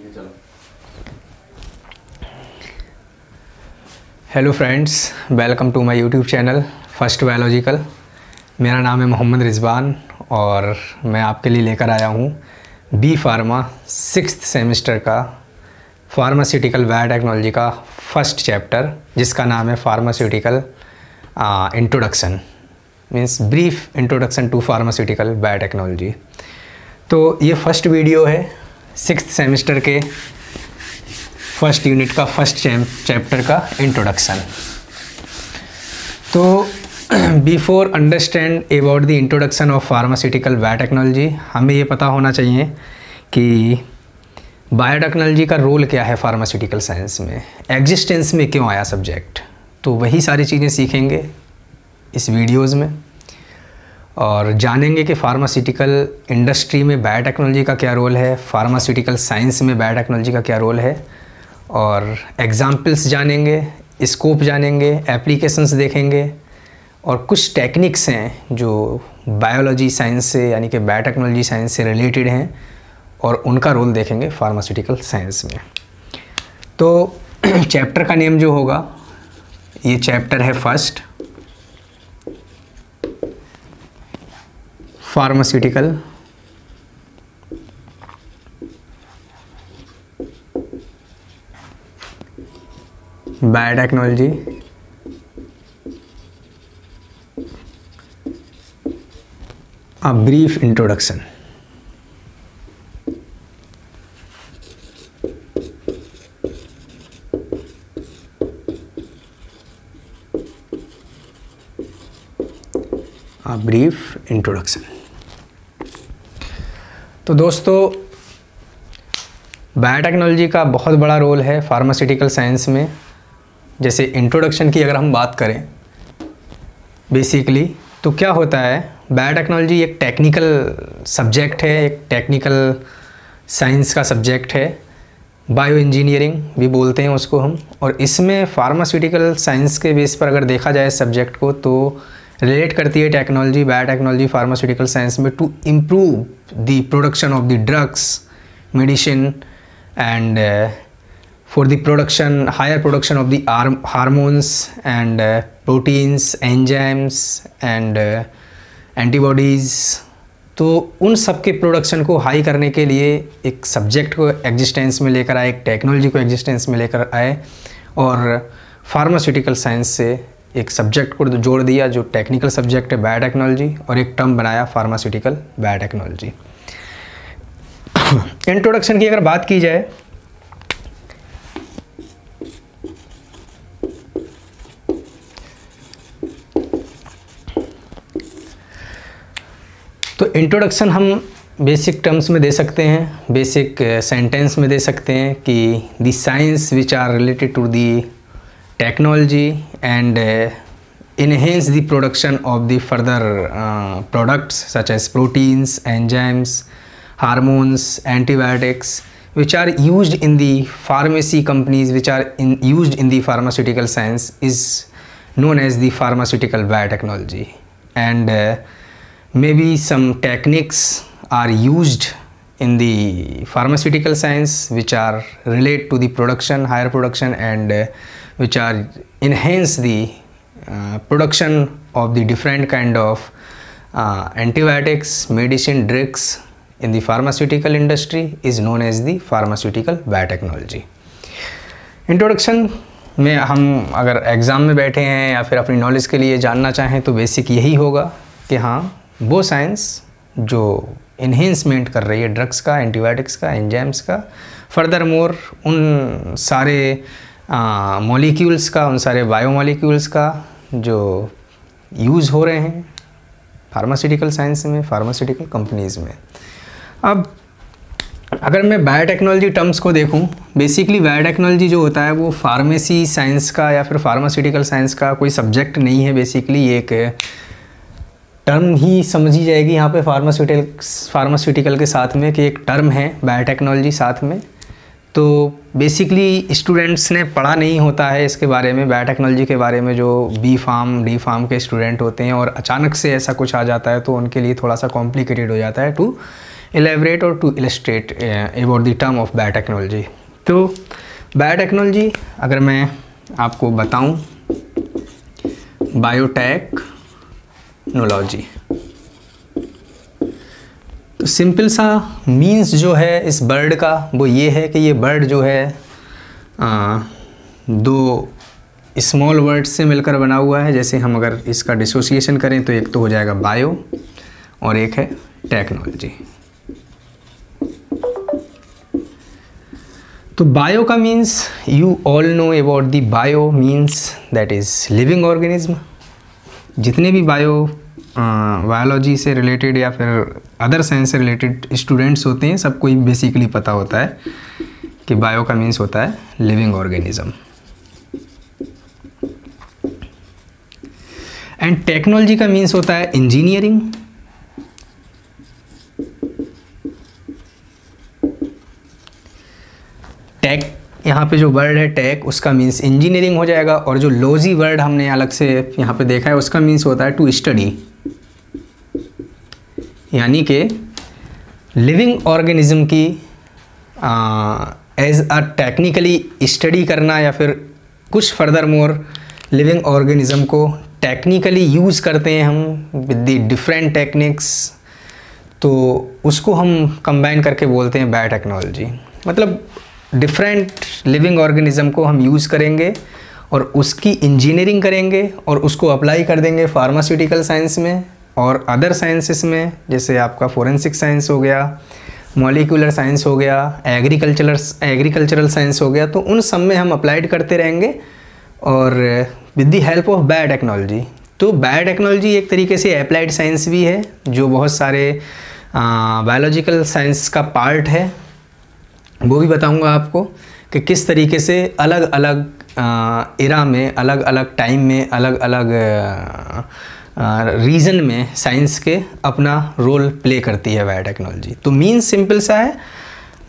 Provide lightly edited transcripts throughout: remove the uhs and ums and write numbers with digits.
चलो। Hello friends, welcome to my YouTube channel first biological. मेरा नाम है मोहम्मद रिजवान और मैं आपके लिए लेकर आया हूँ बी फार्मा 6th सेमेस्टर का फार्मास्यूटिकल बायोटेक्नोलॉजी का फर्स्ट चैप्टर, जिसका नाम है pharmaceutical introduction, means brief introduction to pharmaceutical biotechnology. तो ये फर्स्ट वीडियो है 6th सेमेस्टर के फर्स्ट यूनिट का फर्स्ट चैप्टर का इंट्रोडक्शन। तो before understand about the introduction of pharmaceutical biotechnology, हमें ये पता होना चाहिए कि बायोटेक्नोलॉजी का रोल क्या है फार्मास्यूटिकल साइंस में, एग्जिस्टेंस में क्यों आया सब्जेक्ट। तो वही सारी चीज़ें सीखेंगे इस वीडियोज़ में और जानेंगे कि फार्मास्यूटिकल इंडस्ट्री में बायोटेक्नोलॉजी का क्या रोल है, फार्मास्यूटिकल साइंस में बायोटेक्नोलॉजी का क्या रोल है, और एग्जाम्पल्स जानेंगे, स्कोप जानेंगे, एप्लीकेशंस देखेंगे और कुछ टेक्निक्स हैं जो बायोलॉजी साइंस से यानी कि बायोटेक्नोलॉजी साइंस से रिलेटेड हैं और उनका रोल देखेंगे फार्मास्यूटिकल साइंस में। तो चैप्टर का नेम जो होगा, ये चैप्टर है first, pharmaceutical biotechnology a brief introduction. A brief introduction. तो दोस्तों, बायोटेक्नोलॉजी का बहुत बड़ा रोल है फार्मास्यूटिकल साइंस में। जैसे इंट्रोडक्शन की अगर हम बात करें बेसिकली, तो क्या होता है, बायोटेक्नोलॉजी एक टेक्निकल सब्जेक्ट है, एक टेक्निकल साइंस का सब्जेक्ट है, बायो इंजीनियरिंग भी बोलते हैं उसको हम। और इसमें फार्मास्यूटिकल साइंस के बेस पर अगर देखा जाए सब्जेक्ट को, तो रिलेट करती है टेक्नोलॉजी, बायोटेक्नोलॉजी फार्मास्यूटिकल साइंस में to improve the production of the drugs, medicine and for the production, higher production of the hormones and proteins, enzymes and antibodies। तो उन सब के प्रोडक्शन को हाई करने के लिए एक सब्जेक्ट को एग्जिस्टेंस में लेकर आए, एक टेक्नोलॉजी को एग्जिस्टेंस में लेकर आए और फार्मास्यूटिकल साइंस से एक सब्जेक्ट को जोड़ दिया जो टेक्निकल सब्जेक्ट है बायोटेक्नोलॉजी, और एक टर्म बनाया फार्मास्यूटिकल बायोटेक्नोलॉजी। इंट्रोडक्शन की अगर बात की जाए, तो इंट्रोडक्शन हम बेसिक टर्म्स में दे सकते हैं, बेसिक सेंटेंस में दे सकते हैं कि the science which are related to the technology and enhance the production of the further products such as proteins, enzymes, hormones, antibiotics, which are used in the pharmacy companies, which are used in the pharmaceutical science, is known as the pharmaceutical biotechnology. And maybe some techniques are used in the pharmaceutical science which are relate to the production, higher production, and which are enhance the production of the different kind of antibiotics, medicine, drugs in the pharmaceutical industry is known as the pharmaceutical biotechnology. Introduction में हम अगर exam में बैठे हैं या फिर अपनी knowledge के लिए जानना चाहें तो बेसिक यही होगा कि हाँ, वो साइंस जो इन्हेंसमेंट कर रही है ड्रग्स का, एंटीबायोटिक्स का, एंजाइम्स का, फर्दर मोर उन सारे मॉलिक्यूल्स का, उन सारे बायोमॉलिक्यूल्स का जो यूज़ हो रहे हैं फार्मास्यूटिकल साइंस में, फार्मास्यूटिकल कंपनीज़ में। अब अगर मैं बायोटेक्नोलॉजी टर्म्स को देखूं, बेसिकली बायोटेक्नोलॉजी जो होता है वो फार्मेसी साइंस का या फिर फार्मास्यूटिकल साइंस का कोई सब्जेक्ट नहीं है। बेसिकली एक टर्म ही समझी जाएगी यहाँ पे फार्मास्यूटिकल के साथ में, कि एक टर्म है बायोटेक्नोलॉजी साथ में। तो बेसिकली स्टूडेंट्स ने पढ़ा नहीं होता है इसके बारे में, बायोटेक्नोलॉजी के बारे में, जो बी फार्म डी फार्म के स्टूडेंट होते हैं, और अचानक से ऐसा कुछ आ जाता है तो उनके लिए थोड़ा सा कॉम्प्लिकेटेड हो जाता है to elaborate or to illustrate about the term of biotechnology. तो बायोटेक्नोलॉजी अगर मैं आपको बताऊं, बायोटेक्नोलॉजी तो सिंपल सा मीन्स जो है इस वर्ड का वो ये है कि ये वर्ड जो है दो स्मॉल वर्ड से मिलकर बना हुआ है। जैसे हम अगर इसका डिसोसिएशन करें तो एक तो हो जाएगा बायो और एक है टेक्नोलॉजी। तो बायो का means you all know about the bio means that is living organism. जितने भी बायोलॉजी से रिलेटेड या फिर अदर साइंस से रिलेटेड स्टूडेंट्स होते हैं सबको ही बेसिकली पता होता है कि बायो का मीन्स होता है लिविंग ऑर्गेनिज्म। एंड टेक्नोलॉजी का मीन्स होता है इंजीनियरिंग। टेक यहाँ पे जो वर्ड है टेक उसका मीन्स इंजीनियरिंग हो जाएगा, और जो लॉजी वर्ड हमने अलग से यहाँ पे देखा है उसका मीन्स होता है टू स्टडी, यानी कि लिविंग ऑर्गेनिज्म की एज अ टेक्निकली स्टडी करना या फिर कुछ फर्दर मोर लिविंग ऑर्गेनिज्म को टेक्निकली यूज़ करते हैं हम विद द डिफरेंट टेक्निक्स, तो उसको हम कंबाइन करके बोलते हैं बायोटेक्नोलॉजी। मतलब डिफरेंट लिविंग ऑर्गेनिज्म को हम यूज़ करेंगे और उसकी इंजीनियरिंग करेंगे और उसको अप्लाई कर देंगे फार्मास्यूटिकल साइंस में और अदर साइंसेस में, जैसे आपका फोरेंसिक साइंस हो गया, मॉलिक्यूलर साइंस हो गया, एग्रीकल्चरल साइंस हो गया। तो उन सब में हम अप्लाइड करते रहेंगे और with the help of biotechnology. तो बायोटेक्नोलॉजी एक तरीके से अप्लाइड साइंस भी है जो बहुत सारे बायोलॉजिकल साइंस का पार्ट है। वो भी बताऊंगा आपको कि किस तरीके से अलग अलग एरा में, अलग अलग टाइम में, अलग अलग रीजन में साइंस के अपना रोल प्ले करती है बायोटेक्नोलॉजी। तो मीन्स सिंपल सा है,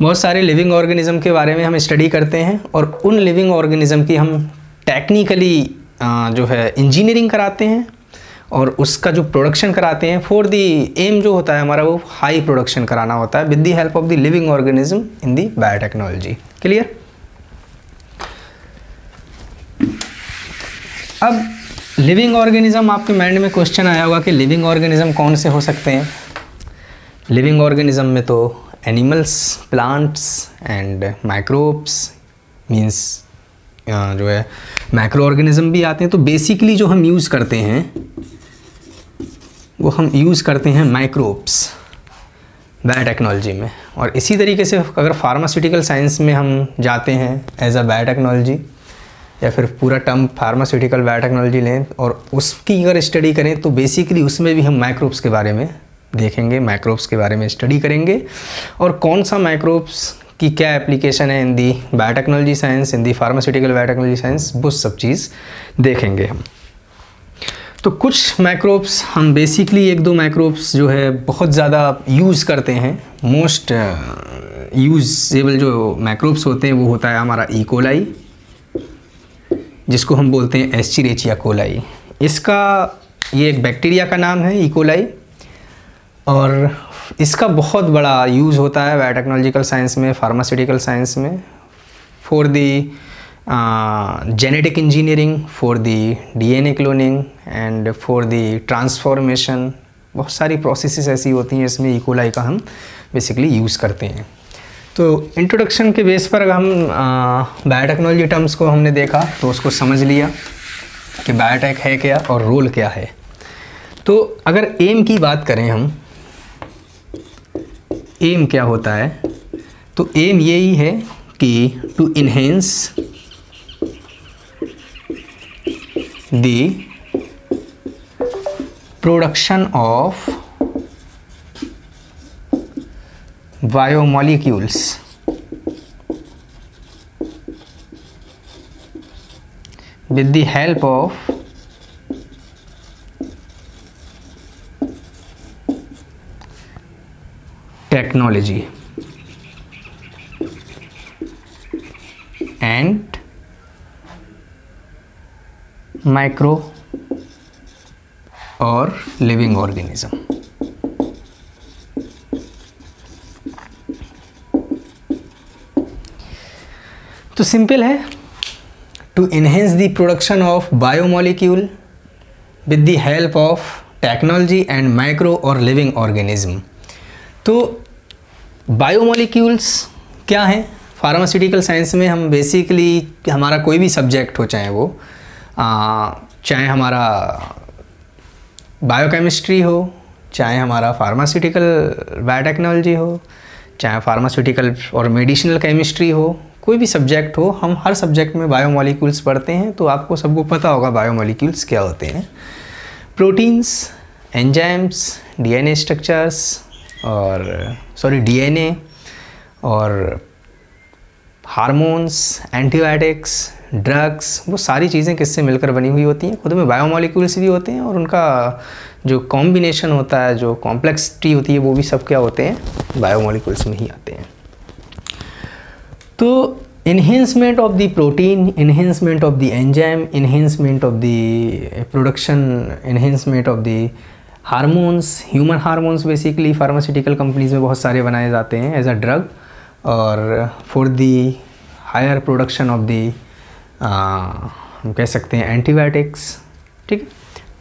बहुत सारे लिविंग ऑर्गेनिज्म के बारे में हम स्टडी करते हैं और उन लिविंग ऑर्गेनिज्म की हम टेक्निकली जो है इंजीनियरिंग कराते हैं और उसका जो प्रोडक्शन कराते हैं फॉर दी एम जो होता है हमारा वो हाई प्रोडक्शन कराना होता है with the help of the living organism in the biotechnology. Clear? अब लिविंग ऑर्गेनिज्म, आपके माइंड में क्वेश्चन आया होगा कि लिविंग ऑर्गेनिज्म कौन से हो सकते हैं। लिविंग ऑर्गेनिज्म में तो animals, plants and microbes means जो है माइक्रो ऑर्गेनिज्म भी आते हैं। तो बेसिकली जो हम यूज़ करते हैं वो हम यूज़ करते हैं माइक्रोब्स बायोटेक्नोलॉजी में। और इसी तरीके से अगर फार्मास्यूटिकल साइंस में हम जाते हैं एज अ बायोटेक्नोलॉजी या फिर पूरा टर्म फार्मास्यूटिकल बायोटेक्नोलॉजी लें और उसकी अगर स्टडी करें तो बेसिकली उसमें भी हम माइक्रोब्स के बारे में देखेंगे, माइक्रोब्स के बारे में स्टडी करेंगे और कौन सा माइक्रोब्स की क्या एप्लीकेशन है इन दी biotechnology science, in the pharmaceutical biotechnology science, वो सब चीज़ देखेंगे हम। तो कुछ माइक्रोब्स हम बेसिकली एक दो माइक्रोब्स जो है बहुत ज़्यादा यूज़ करते हैं। मोस्ट यूजेबल जो माइक्रोब्स होते हैं वो होता है हमारा ई कोलाई, जिसको हम बोलते हैं एस्चेरिचिया कोलाई। इसका ये एक बैक्टीरिया का नाम है ई कोलाई और इसका बहुत बड़ा यूज़ होता है बायोटेक्नोलॉजिकल साइंस में, फार्मास्यूटिकल साइंस में for the genetic engineering, for the DNA cloning and for the transformation. बहुत सारी प्रोसेसेस ऐसी होती हैं इसमें ई कोलाई का हम बेसिकली यूज़ करते हैं। तो इंट्रोडक्शन के बेस पर अगर हम बायोटेक्नोलॉजी टर्म्स को हमने देखा तो उसको समझ लिया कि बायोटेक है क्या और रोल क्या है। तो अगर एम की बात करें हम, एम क्या होता है, तो एम यही है कि to enhance the production of biomolecules with the help of technology and micro or living organism। तो सिंपल है, to enhance the production of biomolecule with the help of technology and micro और living organism. तो biomolecules क्या हैं? Pharmaceutical science में हम basically हमारा कोई भी सब्जेक्ट हो, चाहे हमारा बायोकेमिस्ट्री हो, चाहे हमारा फार्मास्यूटिकल बायोटेक्नोलॉजी हो, चाहे फार्मास्यूटिकल और मेडिसिनल केमिस्ट्री हो, कोई भी सब्जेक्ट हो, हम हर सब्जेक्ट में बायोमोलिक्यूल्स पढ़ते हैं। तो आपको सबको पता होगा बायोमोलिक्यूल्स क्या होते हैं। Proteins, enzymes, DNA structures DNA और हार्मोन्स, एंटीबायोटिक्स, ड्रग्स, वो सारी चीज़ें किससे मिलकर बनी हुई होती हैं? खुद में बायोमोलिक्यूल्स भी होते हैं और उनका जो कॉम्बिनेशन होता है, जो कॉम्प्लेक्सिटी होती है, वो भी सब क्या होते हैं? बायोमोलिक्यूल्स में ही आते हैं। तो enhancement of the protein, enhancement of the enzyme, enhancement of the production, enhancement of the hormones, human hormones basically pharmaceutical companies में बहुत सारे बनाए जाते हैं as a drug, और for the higher production of the हम कह सकते हैं एंटीबायोटिक्स। ठीक है,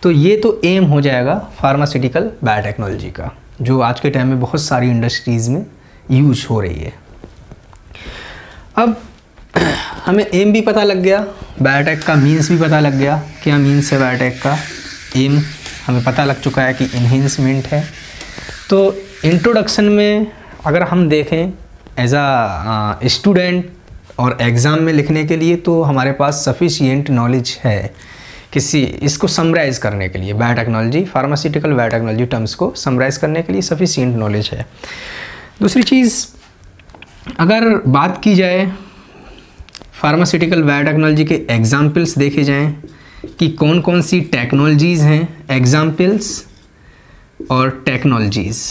तो ये तो एम हो जाएगा फार्मास्यूटिकल बायोटेक्नोलॉजी का, जो आज के टाइम में बहुत सारी इंडस्ट्रीज़ में यूज हो रही है। अब हमें एम भी पता लग गया, बायोटेक का मीन्स भी पता लग गया, क्या मीन्स है बायोटेक का। एम हमें पता लग चुका है कि इन्हेंसमेंट है। तो इंट्रोडक्शन में अगर हम देखें एज आ स्टूडेंट और एग्ज़ाम में लिखने के लिए, तो हमारे पास सफिशिएंट नॉलेज है किसी इसको समराइज करने के लिए। बायोटेक्नोलॉजी, फार्मास्यूटिकल बायोटेक्नोलॉजी टर्म्स को समराइज करने के लिए सफिशिएंट नॉलेज है। दूसरी चीज़, अगर बात की जाए फार्मास्यूटिकल बायोटेक्नोलॉजी के एग्जाम्पल्स देखे जाएं कि कौन कौन सी टेक्नोलॉजीज़ हैं, एग्जाम्पल्स और टेक्नोलॉजीज़।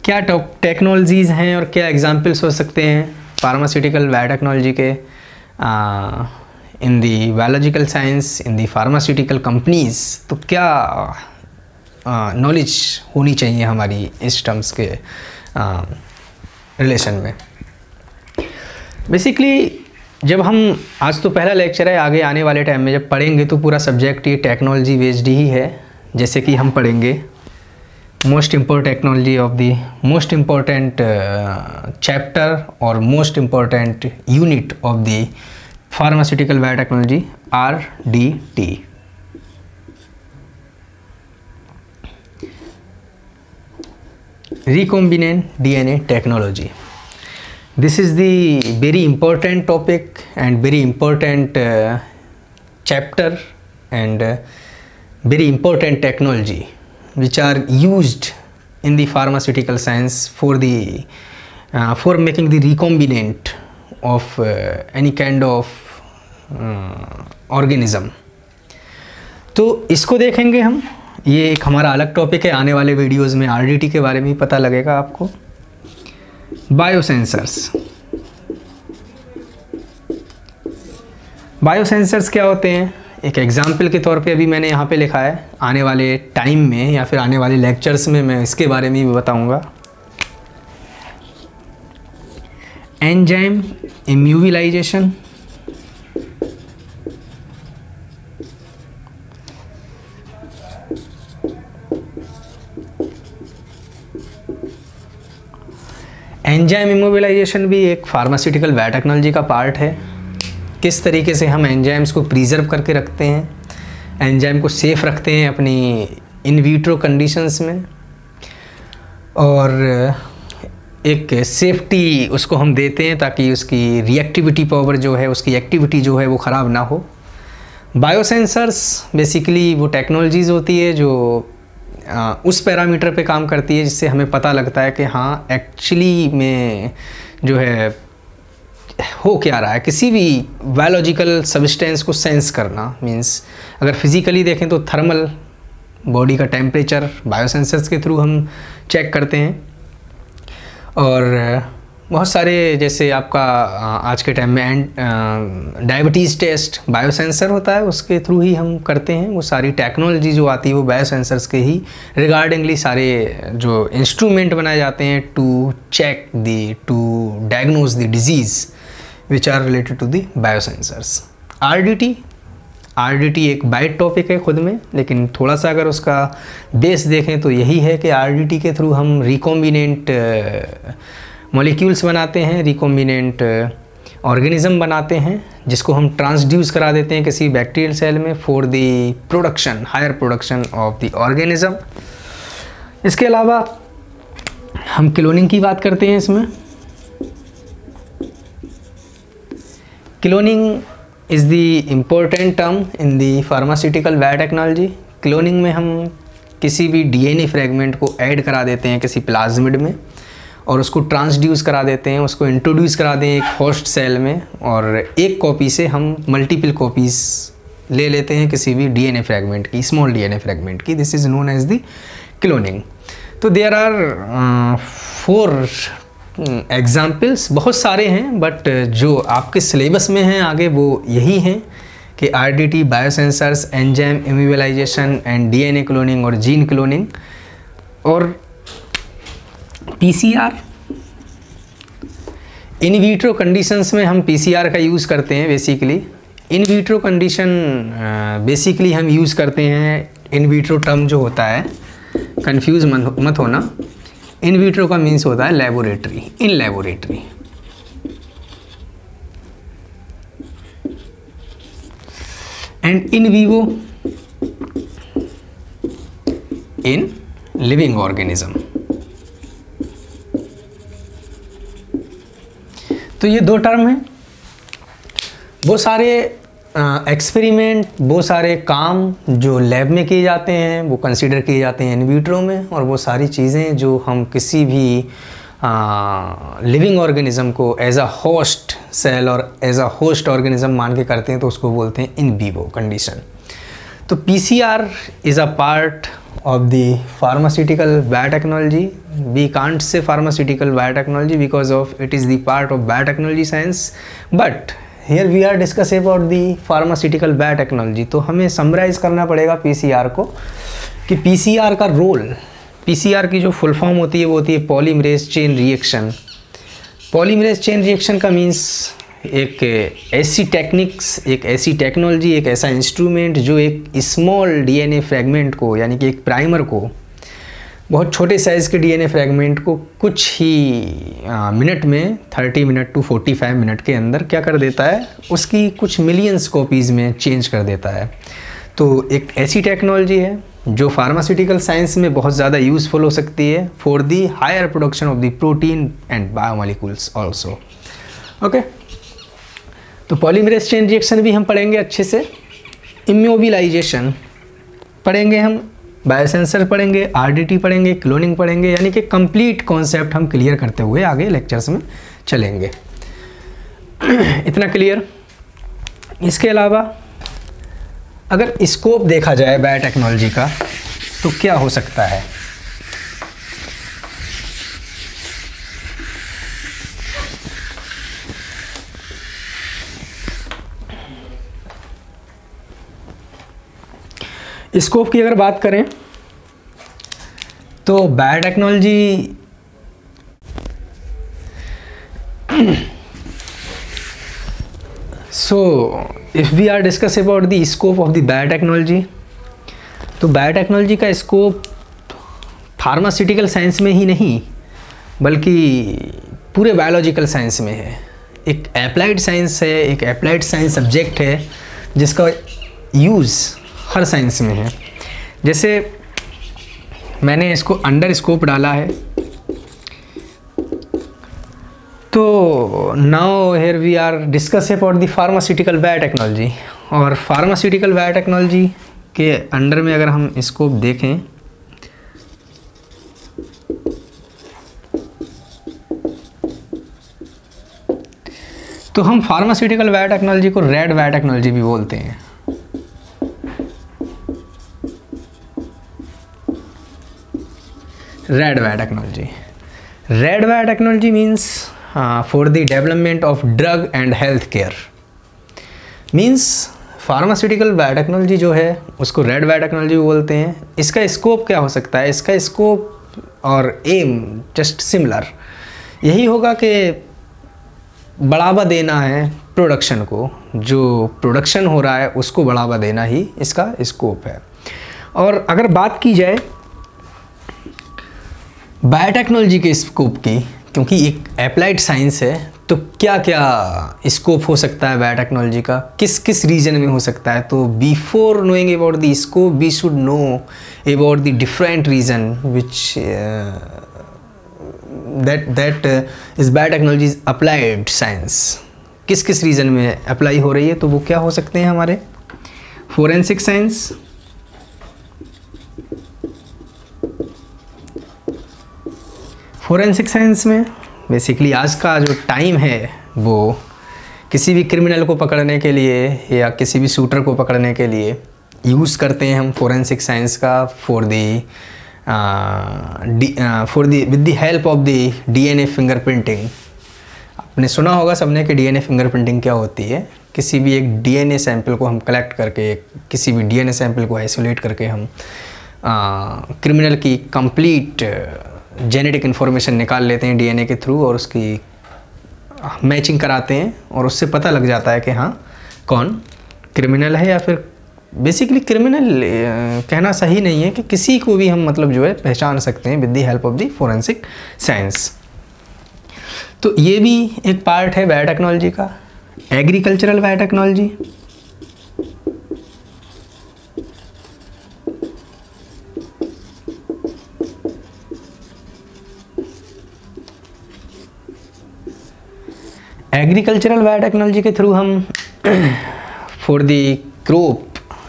क्या टेक्नोलॉजीज़ हैं और क्या एग्जाम्पल्स हो सकते हैं फार्मास्यूटिकल बायोटेक्नोलॉजी के in the biological science, in the pharmaceutical companies. तो क्या नॉलेज होनी चाहिए हमारी इस टर्म्स के रिलेशन में। बेसिकली जब हम, आज तो पहला लेक्चर है, आगे आने वाले टाइम में जब पढ़ेंगे तो पूरा सब्जेक्ट ये टेक्नोलॉजी बेस्ड ही है। जैसे कि हम पढ़ेंगे most important technology of the most important chapter और most important unit of the pharmaceutical biotechnology, RDT। recombinant DNA technology. This is the very important topic and very important chapter and very important technology which are used in the pharmaceutical science for the for making the recombinant of any kind of organism. तो इसको देखेंगे हम। ये एक हमारा अलग topic है, आने वाले वीडियोस में RDT के बारे में ही पता लगेगा आपको। बायोसेंसर्स, बायोसेंसर्स क्या होते हैं? एक एग्जाम्पल के तौर पे अभी मैंने यहाँ पे लिखा है, आने वाले टाइम में या फिर आने वाले लेक्चर्स में मैं इसके बारे में भी बताऊँगा। एंजाइम इम्यूबिलाइजेशन, एंजाइम इमोबिलाइजेशन भी एक फार्मास्यूटिकल बायोटेक्नोलॉजी का पार्ट है। किस तरीके से हम एंजाइम्स को प्रिजर्व करके रखते हैं, एंजाइम को सेफ रखते हैं अपनी इन विट्रो कंडीशंस में, और एक सेफ्टी उसको हम देते हैं ताकि उसकी रिएक्टिविटी पावर जो है, उसकी एक्टिविटी जो है वो ख़राब ना हो। बायोसेंसर्स बेसिकली वो टेक्नोलॉजीज़ होती है जो उस पैरामीटर पे काम करती है जिससे हमें पता लगता है कि हाँ एक्चुअली में जो है हो क्या रहा है। किसी भी बायोलॉजिकल सब्सटेंस को सेंस करना मींस, अगर फिज़िकली देखें तो थर्मल, बॉडी का टेम्परेचर बायोसेंसर्स के थ्रू हम चेक करते हैं, और बहुत सारे, जैसे आपका आज के टाइम में डायबिटीज़ टेस्ट बायोसेंसर होता है, उसके थ्रू ही हम करते हैं। वो सारी टेक्नोलॉजी जो आती है वो बायोसेंसर्स के ही रिगार्डिंगली सारे जो इंस्ट्रूमेंट बनाए जाते हैं to check to diagnose the disease which are related to the biosensors. RDT एक वाइड टॉपिक है खुद में, लेकिन थोड़ा सा अगर उसका बेस देखें तो यही है कि आरडीटी के थ्रू हम रिकॉम्बिनेंट मॉलिक्यूल्स बनाते हैं, रिकॉम्बिनेंट ऑर्गेनिज्म बनाते हैं, जिसको हम ट्रांसड्यूस करा देते हैं किसी बैक्टीरियल सेल में for the production, higher production of the organism. इसके अलावा हम क्लोनिंग की बात करते हैं। इसमें cloning is the important term in the pharmaceutical biotechnology. Cloning में हम किसी भी डीएनए फ्रेगमेंट को ऐड करा देते हैं किसी प्लाज्मिड में और उसको ट्रांसड्यूस करा देते हैं, उसको इंट्रोड्यूस करा दें एक होस्ट सेल में, और एक कॉपी से हम मल्टीपल कॉपीज़ ले लेते हैं किसी भी डीएनए फ्रेगमेंट की, स्मॉल डीएनए फ्रेगमेंट की। This is known as the cloning. तो देयर आर 4 एग्जाम्पल्स, बहुत सारे हैं, बट जो आपके सिलेबस में हैं आगे वो यही हैं कि RDT, biosensors, enzyme immobilization and DNA cloning और जीन क्लोनिंग। और पीसीआर, इन विट्रो कंडीशंस में हम पीसीआर का यूज़ करते हैं basically. In vitro condition basically हम यूज़ करते हैं, इन विट्रो टर्म जो होता है कंफ्यूज मत होना, इन विट्रो का मीन्स होता है laboratory, in laboratory. And in vivo, in living organism. तो ये 2 टर्म हैं। वो सारे एक्सपेरिमेंट, वो सारे काम जो लैब में किए जाते हैं वो कंसीडर किए जाते हैं इन विट्रो में, और वो सारी चीज़ें जो हम किसी भी लिविंग ऑर्गेनिज्म को एज अ होस्ट सेल और एज अ होस्ट ऑर्गेनिज्म मान के करते हैं तो उसको बोलते हैं इन विवो कंडीशन। तो PCR is a part of the pharmaceutical biotechnology. We can't say pharmaceutical biotechnology because of it is the part of biotechnology science, but here we are discuss about the pharmaceutical biotechnology. तो हमें summarise करना पड़ेगा PCR को कि PCR का role, PCR की जो full form होती है वो होती है polymerase chain reaction. Polymerase chain reaction का मीन्स एक ऐसी टेक्निक्स, एक ऐसी टेक्नोलॉजी, एक ऐसा इंस्ट्रूमेंट जो एक स्मॉल डीएनए फ्रेगमेंट को, यानी कि एक प्राइमर को, बहुत छोटे साइज़ के डीएनए फ्रेगमेंट को कुछ ही मिनट में 30 मिनट टू 45 मिनट के अंदर क्या कर देता है, उसकी कुछ मिलियंस कॉपीज़ में चेंज कर देता है। तो एक ऐसी टेक्नोलॉजी है जो फार्मास्यूटिकल साइंस में बहुत ज़्यादा यूज़फुल हो सकती है for the higher production of the protein and biomolecules also. Okay, तो पॉलीमरेज चेन रिएक्शन भी हम पढ़ेंगे अच्छे से, इम्मोबिलाइजेशन पढ़ेंगे हम, बायोसेंसर पढ़ेंगे, आरडीटी पढ़ेंगे, क्लोनिंग पढ़ेंगे, यानी कि कंप्लीट कॉन्सेप्ट हम क्लियर करते हुए आगे लेक्चर्स में चलेंगे। इतना क्लियर। इसके अलावा अगर स्कोप देखा जाए बायोटेक्नोलॉजी का तो क्या हो सकता है। स्कोप की अगर बात करें तो biotechnology so if we are discuss about the scope of the biotechnology, तो बायोटेक्नोलॉजी का स्कोप फार्मास्यूटिकल साइंस में ही नहीं बल्कि पूरे बायोलॉजिकल साइंस में है। एक अप्लाइड साइंस है, एक अप्लाइड साइंस सब्जेक्ट है जिसका यूज़ हर साइंस में है। जैसे मैंने इसको अंडर स्कोप डाला है, तो now here we are discuss about the pharmaceutical biotechnology. और फार्मास्यूटिकल बायोटेक्नोलॉजी के अंडर में अगर हम स्कोप देखें तो हम फार्मास्यूटिकल बायोटेक्नोलॉजी को रेड बायोटेक्नोलॉजी भी बोलते हैं। Red biotechnology, red biotechnology means for the development of drug and health care. Means pharmaceutical biotechnology जो है उसको रेड बायोटेक्नोलॉजी बोलते हैं। इसका स्कोप क्या हो सकता है? इसका स्कोप और एम जस्ट सिमिलर यही होगा कि बढ़ावा देना है प्रोडक्शन को, जो प्रोडक्शन हो रहा है उसको बढ़ावा देना ही इसका स्कोप है। और अगर बात की जाए बायोटेक्नोलॉजी के स्कोप की, क्योंकि एक अप्लाइड साइंस है, तो क्या क्या स्कोप हो सकता है बायोटेक्नोलॉजी का, किस किस रीजन में हो सकता है? तो before knowing about the scope we should know about the different region which that is biotechnology is applied science। किस किस रीजन में अप्लाई हो रही है? तो वो क्या हो सकते हैं हमारे? फोरेंसिक साइंस, फोरेंसिक साइंस में बेसिकली आज का जो टाइम है वो किसी भी क्रिमिनल को पकड़ने के लिए या किसी भी शूटर को पकड़ने के लिए यूज़ करते हैं हम फोरेंसिक साइंस का with the help of the DNA fingerprinting. आपने सुना होगा सबने कि डीएनए फिंगरप्रिंटिंग क्या होती है। किसी भी एक डीएनए सैंपल को हम कलेक्ट करके, किसी भी डीएनए सैंपल को आइसोलेट करके हम क्रिमिनल की कंप्लीट जेनेटिक इन्फॉर्मेशन निकाल लेते हैं डीएनए के थ्रू, और उसकी मैचिंग कराते हैं और उससे पता लग जाता है कि हाँ कौन क्रिमिनल है, या फिर बेसिकली क्रिमिनल कहना सही नहीं है कि किसी को भी हम मतलब जो है पहचान सकते हैं with the help of the forensic science. तो ये भी एक पार्ट है बायोटेक्नोलॉजी का। एग्रीकल्चरल बायोटेक्नोलॉजी, एग्रीकल्चरल बायोटेक्नोलॉजी के थ्रू हम for the crop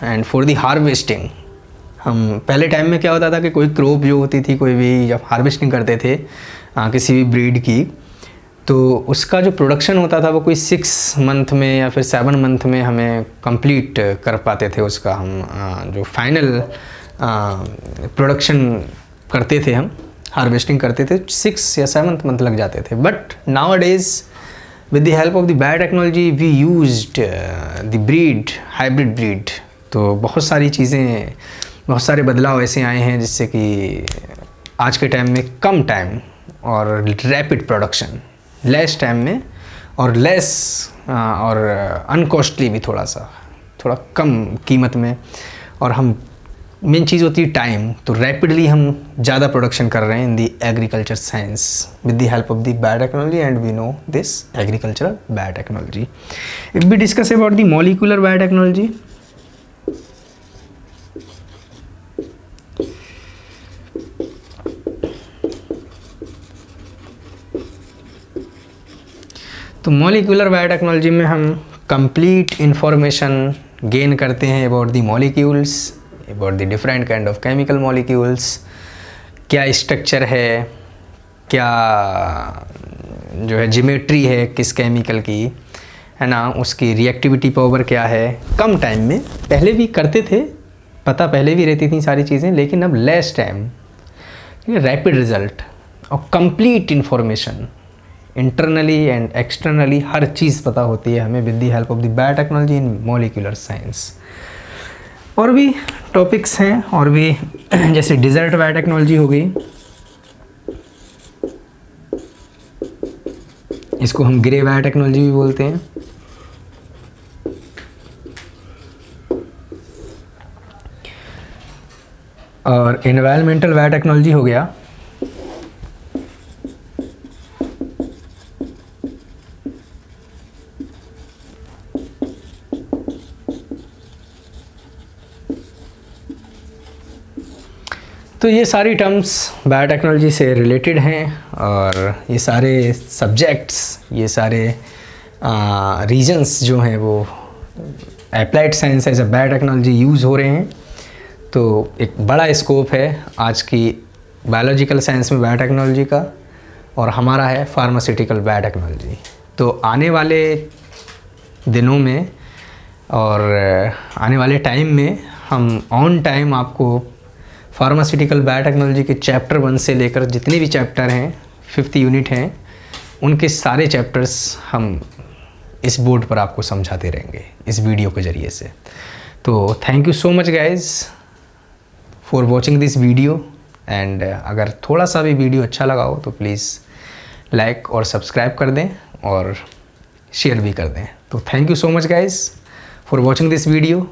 and for the harvesting, हम पहले टाइम में क्या होता था कि कोई क्रॉप जो होती थी, कोई भी जब हार्वेस्टिंग करते थे किसी भी ब्रीड की, तो उसका जो प्रोडक्शन होता था वो कोई 6 मंथ में या फिर 7 मंथ में हमें कंप्लीट कर पाते थे। उसका हम जो फाइनल प्रोडक्शन करते थे, हम हार्वेस्टिंग करते थे, 6 या 7 मंथ लग जाते थे। But now days with the help of the biotechnology we used the breed, hybrid breed। तो बहुत सारी चीज़ें, बहुत सारे बदलाव ऐसे आए हैं जिससे कि आज के टाइम में कम टाइम और रैपिड प्रोडक्शन, लेस टाइम में और लेस और अनकॉस्टली भी, थोड़ा कम कीमत में, और हम मेन चीज़ होती है टाइम, तो रैपिडली हम ज़्यादा प्रोडक्शन कर रहे हैं in the agriculture science with the help of the biotechnology, and we know this agricultural biotechnology. If we discuss about the molecular biotechnology, तो मॉलिक्यूलर बायोटेक्नोलॉजी में हम कंप्लीट इंफॉर्मेशन गेन करते हैं about the molecules, about the different kind of chemical molecules, क्या structure है, क्या जो है जियोमेट्री है किस केमिकल की, है ना, उसकी रिएक्टिविटी पावर क्या है। कम टाइम में पहले भी करते थे, पता पहले भी रहती थी सारी चीज़ें, लेकिन अब लेस टाइम, रैपिड रिजल्ट और complete information internally and externally हर चीज़ पता होती है हमें with the help of the biotechnology in molecular science. और भी टॉपिक्स हैं, और भी जैसे डिजर्ट बायोटेक्नोलॉजी हो गई, इसको हम ग्रे बायोटेक्नोलॉजी भी बोलते हैं। और एनवायरमेंटल बायोटेक्नोलॉजी हो गया, तो ये सारी टर्म्स बायोटेक्नोलॉजी से रिलेटेड हैं, और ये सारे सब्जेक्ट्स, ये सारे रीजन्स जो हैं वो applied science as a biotechnology use हो रहे हैं। तो एक बड़ा स्कोप है आज की बायोलॉजिकल साइंस में बायोटेक्नोलॉजी का, और हमारा है फार्मास्यूटिकल बायोटेक्नोलॉजी। तो आने वाले दिनों में और आने वाले टाइम में हम ऑन टाइम आपको फार्मास्यूटिकल बायोटेक्नोलॉजी के चैप्टर 1 से लेकर जितने भी चैप्टर हैं, 5th यूनिट हैं, उनके सारे चैप्टर्स हम इस बोर्ड पर आपको समझाते रहेंगे इस वीडियो के ज़रिए से। तो thank you so much guys for watching this video, and अगर थोड़ा सा भी वीडियो अच्छा लगा हो तो प्लीज़ लाइक और सब्सक्राइब कर दें और शेयर भी कर दें। तो thank you so much guys for watching this video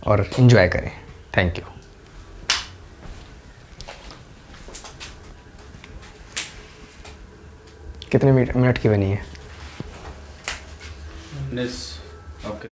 और इन्जॉय करें। Thank you. कितने मिनट की बनी है? ओके।